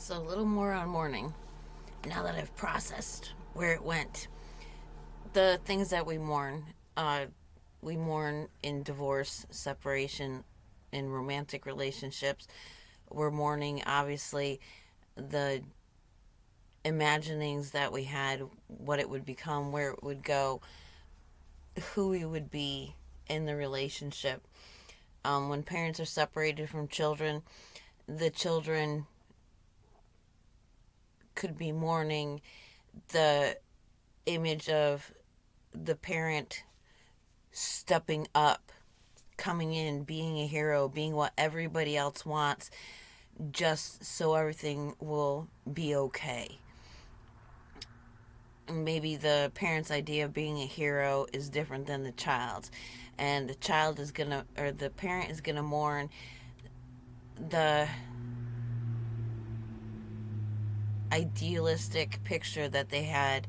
So, a little more on mourning. Now that I've processed where it went, the things that we mourn in divorce, separation, in romantic relationships. We're mourning, obviously, the imaginings that we had, what it would become, where it would go, who we would be in the relationship. When parents are separated from children, the children could be mourning the image of the parent stepping up, coming in, being a hero, being what everybody else wants, just so everything will be okay. Maybe the parent's idea of being a hero is different than the child's, and the child is gonna, or the parent is gonna mourn the idealistic picture that they had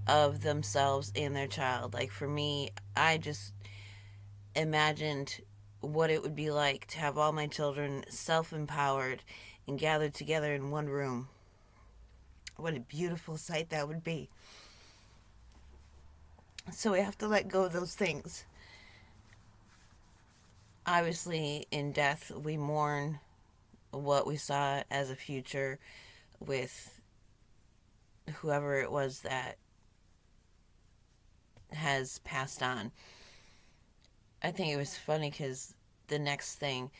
of themselves and their child. Like for me, I just imagined what it would be like to have all my children self empowered and gathered together in one room. What a beautiful sight that would be. So we have to let go of those things. Obviously, in death, we mourn what we saw as a future with whoever it was that has passed on. I think it was funny because the next thing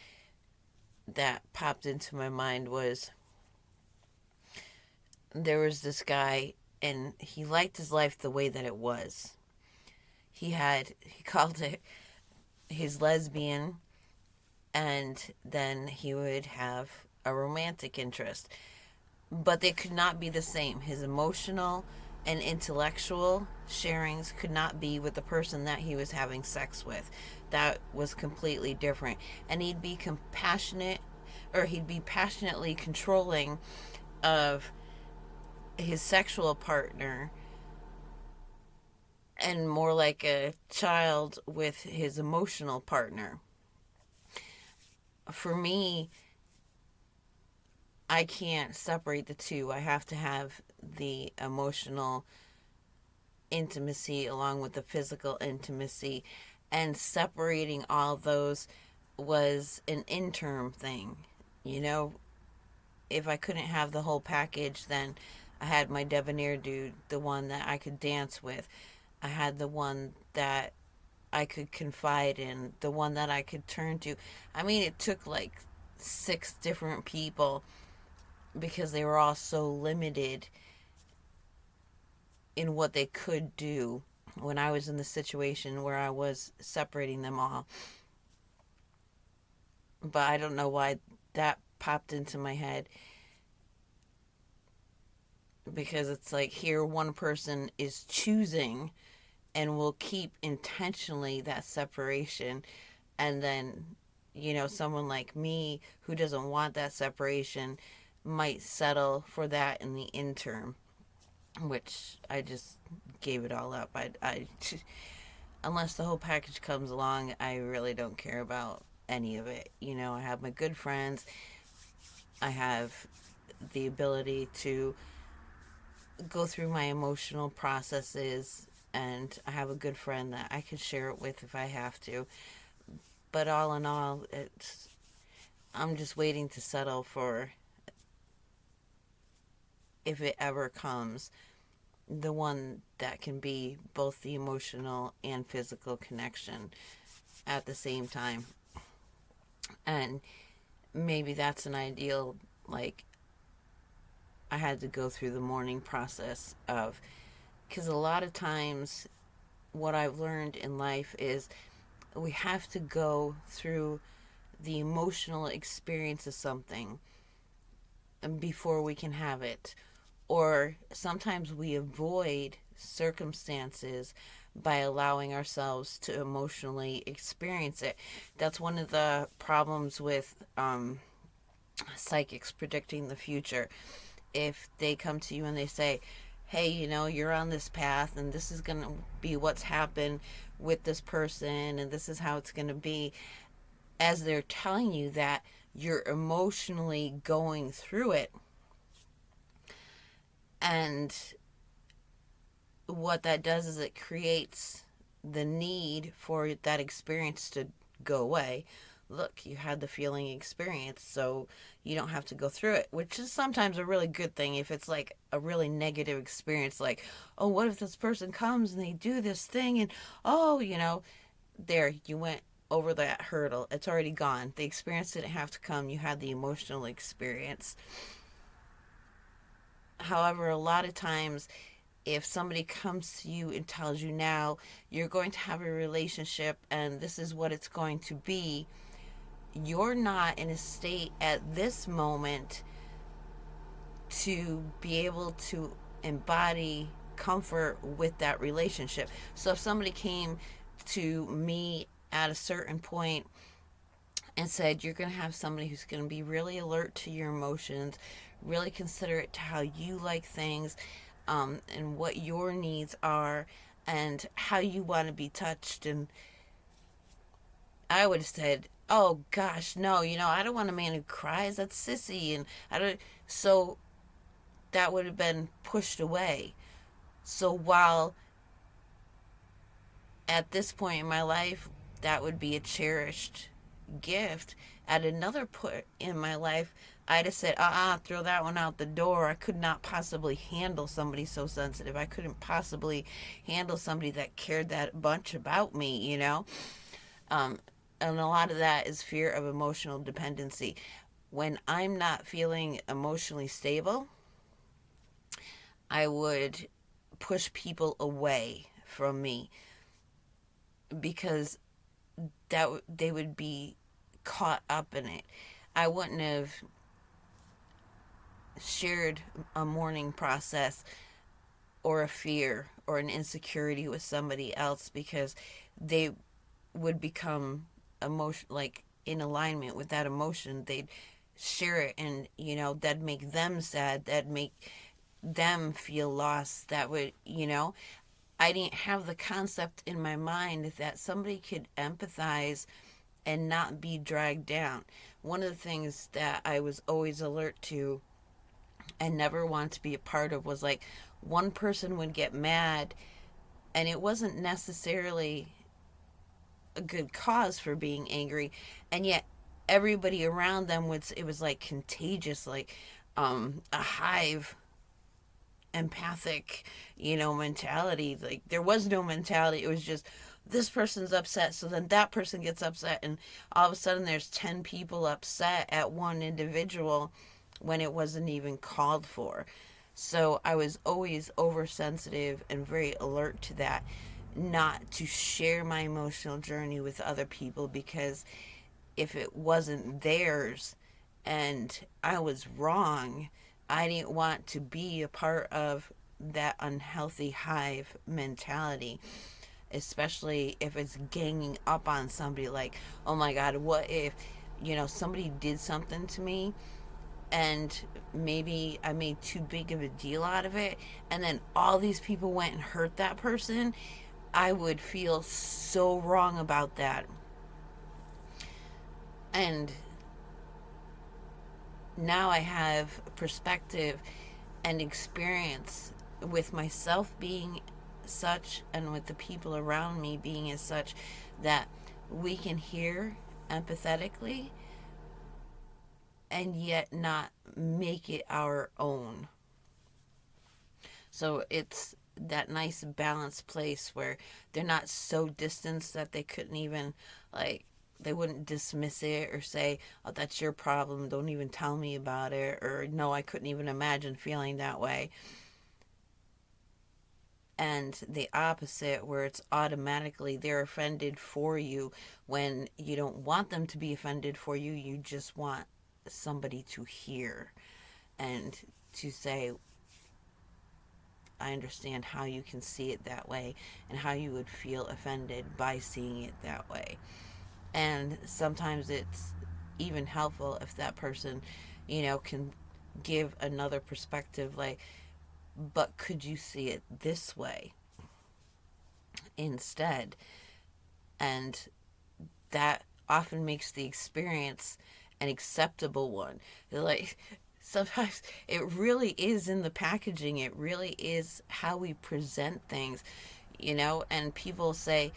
that popped into my mind was there was this guy and he liked his life the way that it was. He called it his lesbian, and then he would have a romantic interest. But they could not be the same. His emotional and intellectual sharings could not be with the person that he was having sex with. That was completely different. And he'd be passionately controlling of his sexual partner and more like a child with his emotional partner. For me, I can't separate the two. I have to have the emotional intimacy along with the physical intimacy, and separating all those was an interim thing. You know, if I couldn't have the whole package, then I had my debonair dude, the one that I could dance with. I had the one that I could confide in, the one that I could turn to. I mean, it took like 6 different people because they were all so limited in what they could do when I was in the situation where I was separating them all. But I don't know why that popped into my head, because it's like here one person is choosing and will keep intentionally that separation, and then someone like me who doesn't want that separation might settle for that in the interim, which I just gave it all up. I unless the whole package comes along, I really don't care about any of it. I have my good friends. I have the ability to go through my emotional processes, and I have a good friend that I could share it with if I have to. But all in all, I'm just waiting to settle for, if it ever comes, the one that can be both the emotional and physical connection at the same time. And maybe that's an ideal, like, I had to go through the mourning process of, because a lot of times what I've learned in life is we have to go through the emotional experience of something before we can have it. Or sometimes we avoid circumstances by allowing ourselves to emotionally experience it. That's one of the problems with psychics predicting the future. If they come to you and they say, hey, you're on this path and this is going to be what's happened with this person and this is how it's going to be, as they're telling you that, you're emotionally going through it And what that does is it creates the need for that experience to go away. Look, you had the feeling experience, so you don't have to go through it, which is sometimes a really good thing if it's like a really negative experience, like, oh, what if this person comes and they do this thing, and oh, there, you went over that hurdle. It's already gone. The experience didn't have to come. You had the emotional experience. However, a lot of times, if somebody comes to you and tells you now you're going to have a relationship and this is what it's going to be, you're not in a state at this moment to be able to embody comfort with that relationship. So if somebody came to me at a certain point and said, you're going to have somebody who's going to be really alert to your emotions, really considerate to how you like things, and what your needs are, and how you want to be touched. And I would have said, oh gosh, no, I don't want a man who cries. That's sissy. And I don't, so that would have been pushed away. So while at this point in my life, that would be a cherished gift. At another point in my life, I'd have said, throw that one out the door. I could not possibly handle somebody so sensitive. I couldn't possibly handle somebody that cared that much about me. Um, and a lot of that is fear of emotional dependency. When I'm not feeling emotionally stable, I would push people away from me because they would be caught up in it. I wouldn't have shared a mourning process or a fear or an insecurity with somebody else because they would become emotion like in alignment with that emotion. They'd share it, and that'd make them sad, that'd make them feel lost. That would, I didn't have the concept in my mind that somebody could empathize and not be dragged down. One of the things that I was always alert to and never wanted to be a part of was like one person would get mad and it wasn't necessarily a good cause for being angry, and yet everybody around them was, it was like contagious, like a hive empathic, mentality. Like there was no mentality. It was just this person's upset, so then that person gets upset, and all of a sudden there's 10 people upset at one individual when it wasn't even called for. So I was always oversensitive and very alert to that, not to share my emotional journey with other people, because if it wasn't theirs and I was wrong, I didn't want to be a part of that unhealthy hive mentality, especially if it's ganging up on somebody. Like, oh my God, what if, somebody did something to me and maybe I made too big of a deal out of it, and then all these people went and hurt that person? I would feel so wrong about that. And now I have perspective and experience with myself being such and with the people around me being as such that we can hear empathetically and yet not make it our own. So it's that nice balanced place where they're not so distanced that they couldn't even, like, they wouldn't dismiss it or say, oh, that's your problem, don't even tell me about it, or no, I couldn't even imagine feeling that way. And the opposite, where it's automatically they're offended for you when you don't want them to be offended for you. You just want somebody to hear and to say, I understand how you can see it that way and how you would feel offended by seeing it that way. And sometimes it's even helpful if that person, can give another perspective, like, but could you see it this way instead? And that often makes the experience an acceptable one. Like, Sometimes it really is in the packaging, it really is how we present things, and people say,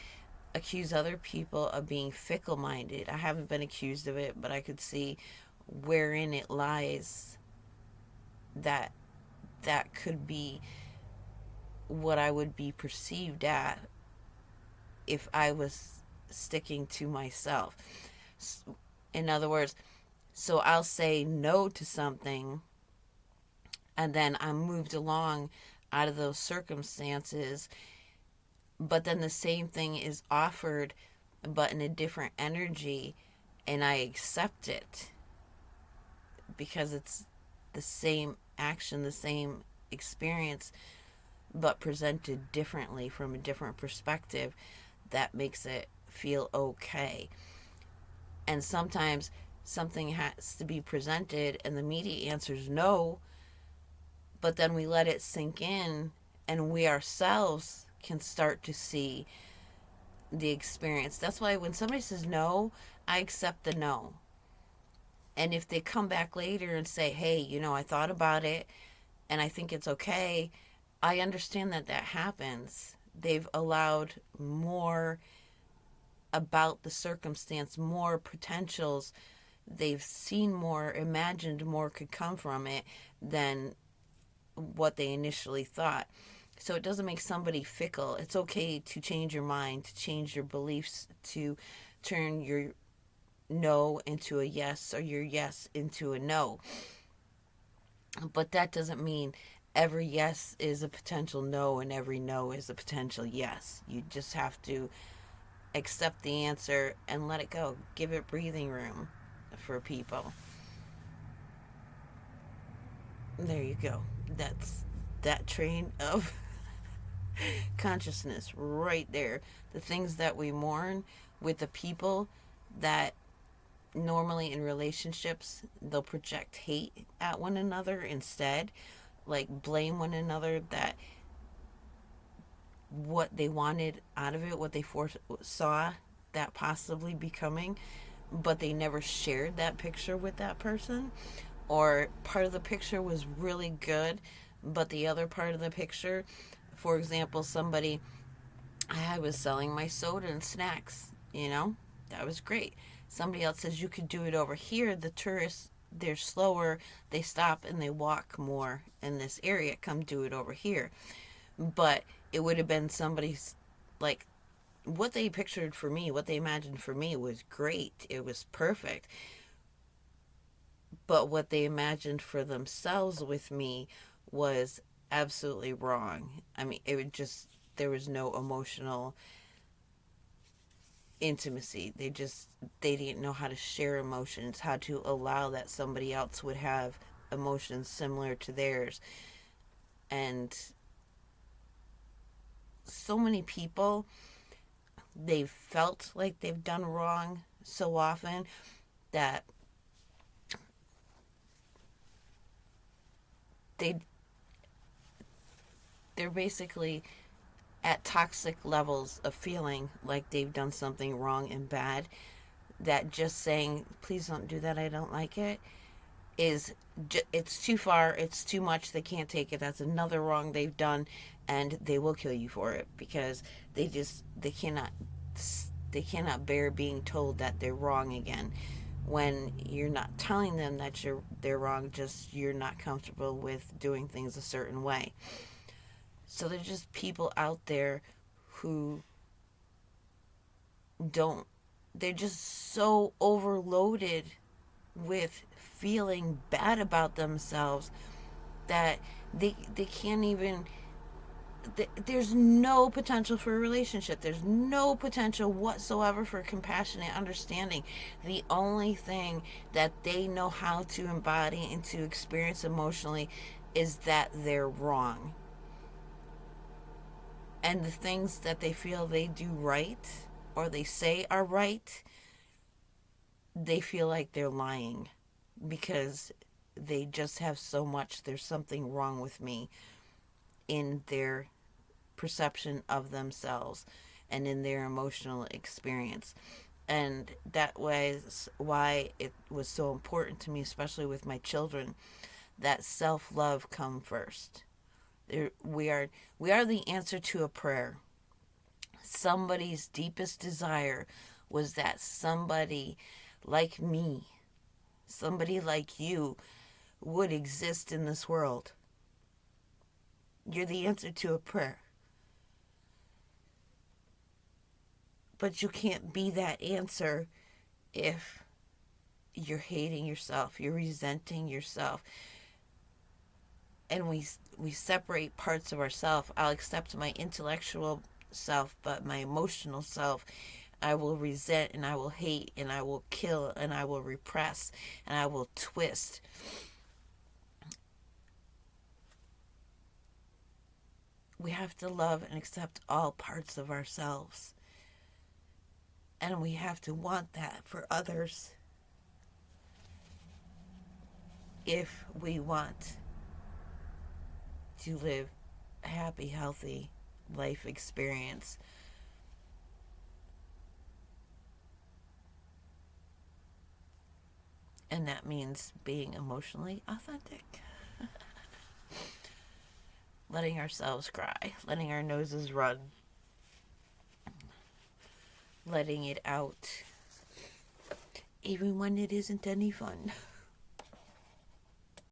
accuse other people of being fickle minded. I haven't been accused of it, but I could see wherein it lies, that that could be what I would be perceived at if I was sticking to myself. In other words, so I'll say no to something, and then I'm moved along out of those circumstances, but then the same thing is offered but in a different energy, and I accept it because it's the same action, the same experience, but presented differently from a different perspective. That makes it feel okay. And sometimes something has to be presented and the immediate answer is no, but then we let it sink in, and we ourselves can start to see the experience. That's why when somebody says no, I accept the no. And if they come back later and say, hey, I thought about it and I think it's okay, I understand that that happens. They've allowed more about the circumstance, more potentials. They've seen more, imagined more could come from it than what they initially thought. So it doesn't make somebody fickle. It's okay to change your mind, to change your beliefs, to turn your no into a yes or your yes into a no. But that doesn't mean every yes is a potential no and every no is a potential yes. You just have to accept the answer and let it go. Give it breathing room for people. There you go. That's that train of consciousness right there. The things that we mourn with the people that normally in relationships they'll project hate at one another instead, like blame one another, that what they wanted out of it, what they foresaw that possibly becoming, but they never shared that picture with that person. Or part of the picture was really good, but the other part of the picture, for example, somebody, I was selling my soda and snacks, that was great. Somebody else says, you could do it over here. The tourists, they're slower, they stop and they walk more in this area. Come do it over here. But it would have been somebody's, like, what they pictured for me, what they imagined for me was great. It was perfect. But what they imagined for themselves with me was absolutely wrong. I mean, it would just, there was no emotional intimacy. They didn't know how to share emotions, how to allow that somebody else would have emotions similar to theirs. And so many people, they've felt like they've done wrong so often that they they're basically at toxic levels of feeling like they've done something wrong and bad, that just saying please don't do that, I don't like it, is it's too far, it's too much, they can't take it, that's another wrong they've done, and they will kill you for it because they cannot bear being told that they're wrong again, when you're not telling them that they're wrong, just you're not comfortable with doing things a certain way. So there's just people out there who don't, they're just so overloaded with feeling bad about themselves that they can't even, there's no potential for a relationship. There's no potential whatsoever for compassionate understanding. The only thing that they know how to embody and to experience emotionally is that they're wrong. And the things that they feel they do right or they say are right, they feel like they're lying because they just have so much, there's something wrong with me in their perception of themselves and in their emotional experience. And that was why it was so important to me, especially with my children, that self-love come first. We are the answer to a prayer. Somebody's deepest desire was that somebody like me, somebody like you, would exist in this world. You're the answer to a prayer. But you can't be that answer if you're hating yourself, you're resenting yourself. And we separate parts of ourselves. I'll accept my intellectual self, but my emotional self I will resent, and I will hate, and I will kill, and I will repress, and I will twist. We have to love and accept all parts of ourselves. And we have to want that for others if we want to live a happy, healthy life experience. And that means being emotionally authentic. Letting ourselves cry, letting our noses run, letting it out, even when it isn't any fun.